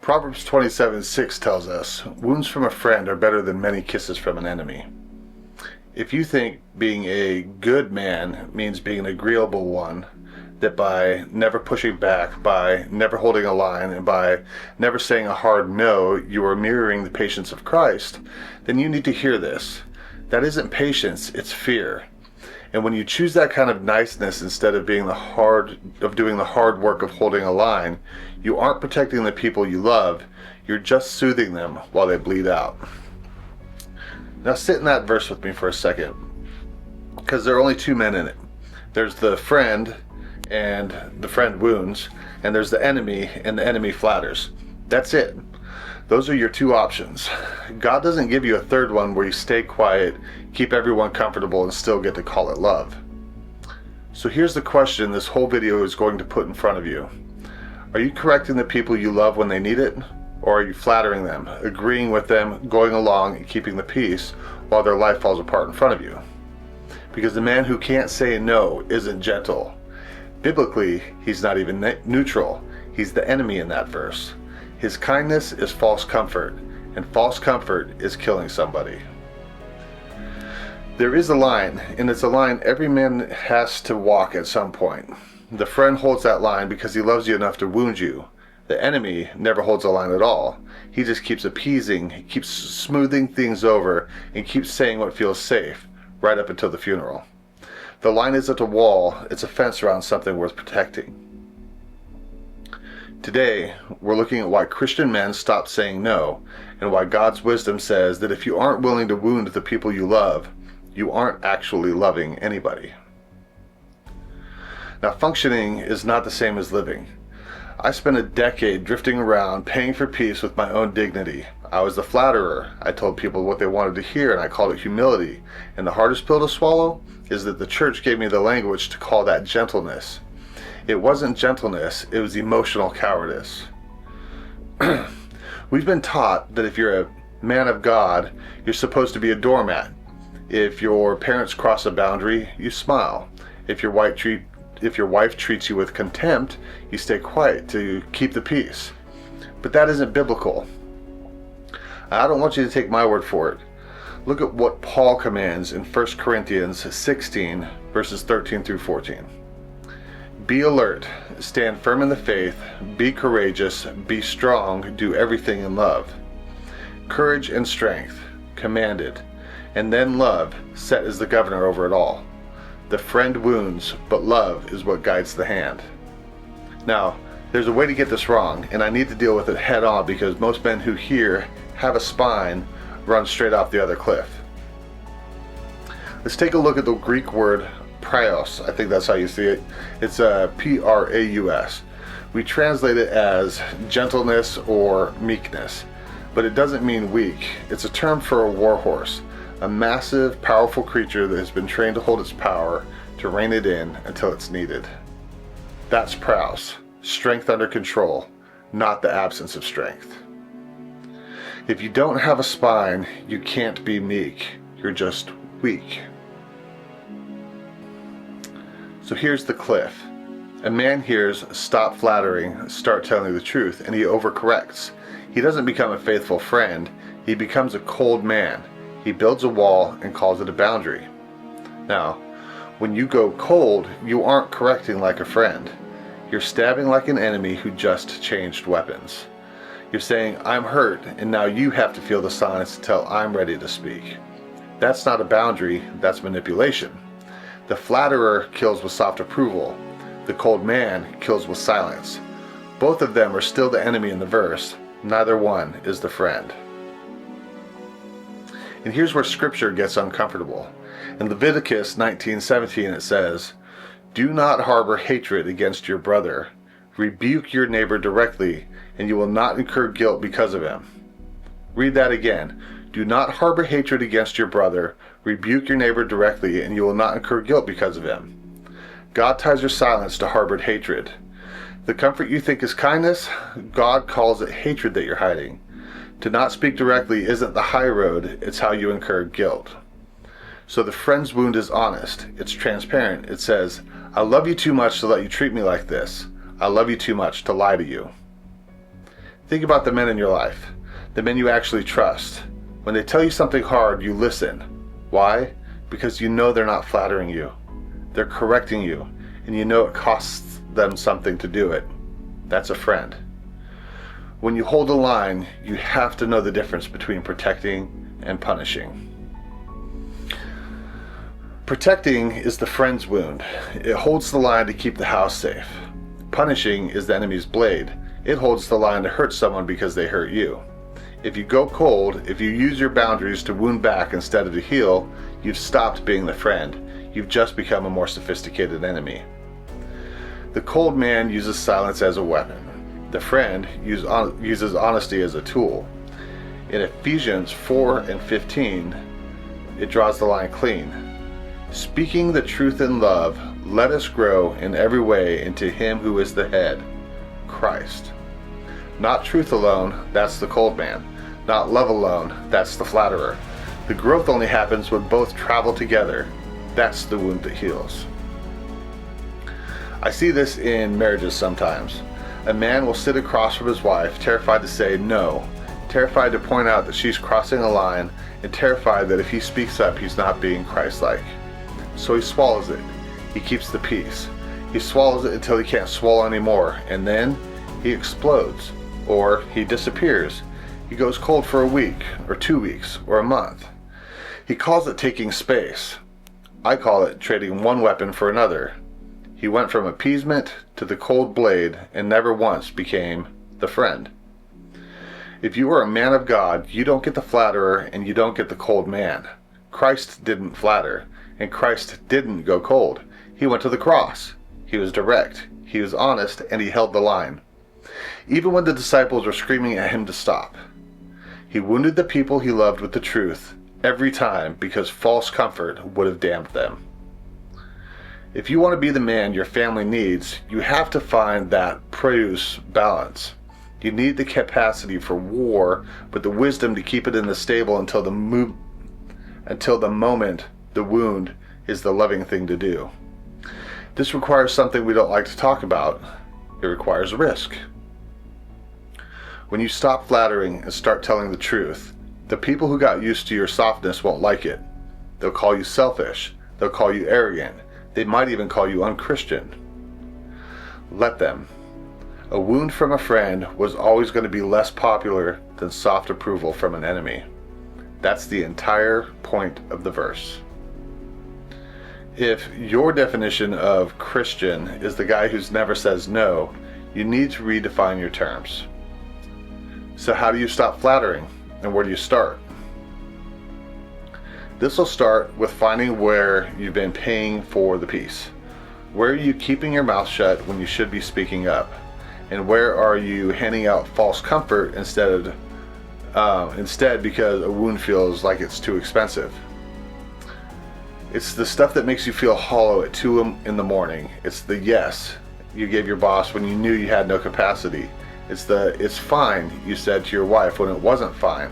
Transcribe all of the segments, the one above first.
Proverbs 27:6 tells us, wounds from a friend are better than many kisses from an enemy. If you think being a good man means being an agreeable one, that by never pushing back, by never holding a line, and by never saying a hard no, you are mirroring the patience of Christ, then you need to hear this. That isn't patience, it's fear. And when you choose that kind of niceness instead of doing the hard work of holding a line, you aren't protecting the people you love, you're just soothing them while they bleed out. Now sit in that verse with me for a second, because there are only two men in it. There's the friend, and the friend wounds, and there's the enemy, and the enemy flatters. That's it. Those are your two options. God doesn't give you a third one where you stay quiet, keep everyone comfortable, and still get to call it love. So here's the question this whole video is going to put in front of you. Are you correcting the people you love when they need it? Or are you flattering them, agreeing with them, going along and keeping the peace while their life falls apart in front of you? Because the man who can't say no isn't gentle. Biblically, he's not even neutral. He's the enemy in that verse. His kindness is false comfort, and false comfort is killing somebody. There is a line, and it's a line every man has to walk at some point. The friend holds that line because he loves you enough to wound you. The enemy never holds a line at all. He just keeps appeasing, he keeps smoothing things over, and keeps saying what feels safe, right up until the funeral. The line isn't a wall, it's a fence around something worth protecting. Today, we're looking at why Christian men stop saying no, and why God's wisdom says that if you aren't willing to wound the people you love, you aren't actually loving anybody. Now, functioning is not the same as living. I spent a decade drifting around, paying for peace with my own dignity. I was the flatterer. I told people what they wanted to hear, and I called it humility. And the hardest pill to swallow is that the church gave me the language to call that gentleness. It wasn't gentleness, it was emotional cowardice. We've been taught that if you're a man of God, you're supposed to be a doormat. If your parents cross a boundary, you smile. If your wife treats you with contempt, you stay quiet to keep the peace. But that isn't biblical. I don't want you to take my word for it. Look at what Paul commands in 1 Corinthians 16, verses 13 through 14. Be alert, stand firm in the faith, be courageous, be strong, do everything in love. Courage and strength, commanded, and then love, set as the governor over it all. The friend wounds, but love is what guides the hand. Now, there's a way to get this wrong, and I need to deal with it head on because most men who hear, have a spine, run straight off the other cliff. Let's take a look at the Greek word praus. I think that's how you see it. It's P-R-A-U-S. We translate it as gentleness or meekness, but it doesn't mean weak. It's a term for a warhorse. A massive, powerful creature that has been trained to hold its power, to rein it in until it's needed. That's praus, strength under control, not the absence of strength. If you don't have a spine, you can't be meek. You're just weak. So here's the cliff. A man hears, stop flattering, start telling the truth, and he overcorrects. He doesn't become a faithful friend, he becomes a cold man. He builds a wall and calls it a boundary. Now, when you go cold, you aren't correcting like a friend. You're stabbing like an enemy who just changed weapons. You're saying, I'm hurt, and now you have to feel the silence until I'm ready to speak. That's not a boundary, that's manipulation. The flatterer kills with soft approval. The cold man kills with silence. Both of them are still the enemy in the verse. Neither one is the friend. And here's where scripture gets uncomfortable. In Leviticus 19:17 it says, do not harbor hatred against your brother. Rebuke your neighbor directly, and you will not incur guilt because of him. Read that again. Do not harbor hatred against your brother. Rebuke your neighbor directly, and you will not incur guilt because of him. God ties your silence to harbored hatred. The comfort you think is kindness, God calls it hatred that you're hiding. To not speak directly isn't the high road, it's how you incur guilt. So the friend's wound is honest, it's transparent. It says, I love you too much to let you treat me like this. I love you too much to lie to you. Think about the men in your life, the men you actually trust. When they tell you something hard, you listen. Why? Because you know they're not flattering you. They're correcting you, and you know it costs them something to do it. That's a friend. When you hold a line, you have to know the difference between protecting and punishing. Protecting is the friend's wound. It holds the line to keep the house safe. Punishing is the enemy's blade. It holds the line to hurt someone because they hurt you. If you go cold, if you use your boundaries to wound back instead of to heal, you've stopped being the friend. You've just become a more sophisticated enemy. The cold man uses silence as a weapon. The friend uses honesty as a tool. In Ephesians 4:15, it draws the line clean. Speaking the truth in love, let us grow in every way into Him who is the head, Christ. Not truth alone, that's the cold man. Not love alone, that's the flatterer. The growth only happens when both travel together. That's the wound that heals. I see this in marriages sometimes. A man will sit across from his wife, terrified to say no, terrified to point out that she's crossing a line, and terrified that if he speaks up, he's not being Christ-like. So he swallows it. He keeps the peace. He swallows it until he can't swallow anymore, and then he explodes, or he disappears. He goes cold for a week, or 2 weeks, or a month. He calls it taking space. I call it trading one weapon for another. He went from appeasement to the cold blade and never once became the friend. If you are a man of God, you don't get the flatterer and you don't get the cold man. Christ didn't flatter, and Christ didn't go cold. He went to the cross. He was direct, he was honest, and he held the line. Even when the disciples were screaming at him to stop. He wounded the people he loved with the truth every time because false comfort would have damned them. If you want to be the man your family needs, you have to find that produce balance. You need the capacity for war, but the wisdom to keep it in the stable until the moment the wound is the loving thing to do. This requires something we don't like to talk about. It requires risk. When you stop flattering and start telling the truth, the people who got used to your softness won't like it. They'll call you selfish. They'll call you arrogant. They might even call you unchristian. Let them. A wound from a friend was always going to be less popular than soft approval from an enemy. That's the entire point of the verse. If your definition of Christian is the guy who never says no, you need to redefine your terms. So how do you stop flattering, and where do you start? This will start with finding where you've been paying for the peace. Where are you keeping your mouth shut when you should be speaking up? And where are you handing out false comfort instead because a wound feels like it's too expensive? It's the stuff that makes you feel hollow at 2 in the morning. It's the yes you gave your boss when you knew you had no capacity. It's the "it's fine" you said to your wife when it wasn't fine.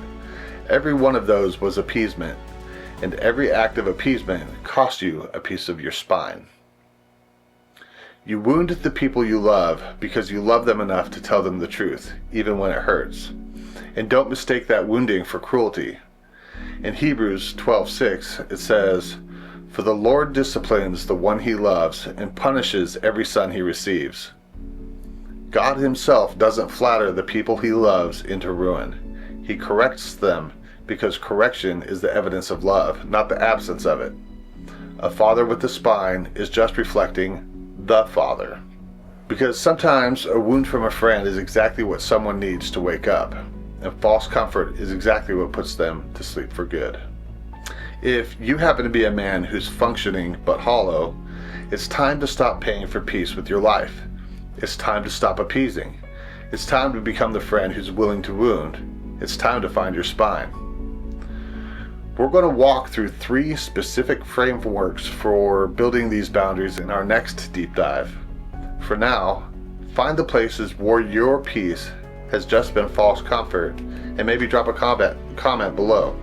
Every one of those was appeasement, and every act of appeasement cost you a piece of your spine. You wounded the people you love because you love them enough to tell them the truth, even when it hurts. And don't mistake that wounding for cruelty. In Hebrews 12:6, it says, "For the Lord disciplines the one he loves and punishes every son he receives." God himself doesn't flatter the people he loves into ruin. He corrects them because correction is the evidence of love, not the absence of it. A father with a spine is just reflecting the Father. Because sometimes a wound from a friend is exactly what someone needs to wake up, and false comfort is exactly what puts them to sleep for good. If you happen to be a man who's functioning but hollow, it's time to stop paying for peace with your life. It's time to stop appeasing. It's time to become the friend who's willing to wound. It's time to find your spine. We're going to walk through 3 specific frameworks for building these boundaries in our next deep dive. For now, find the places where your peace has just been false comfort and maybe drop a comment below.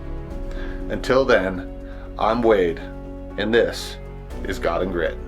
Until then, I'm Wade, and this is God and Grit.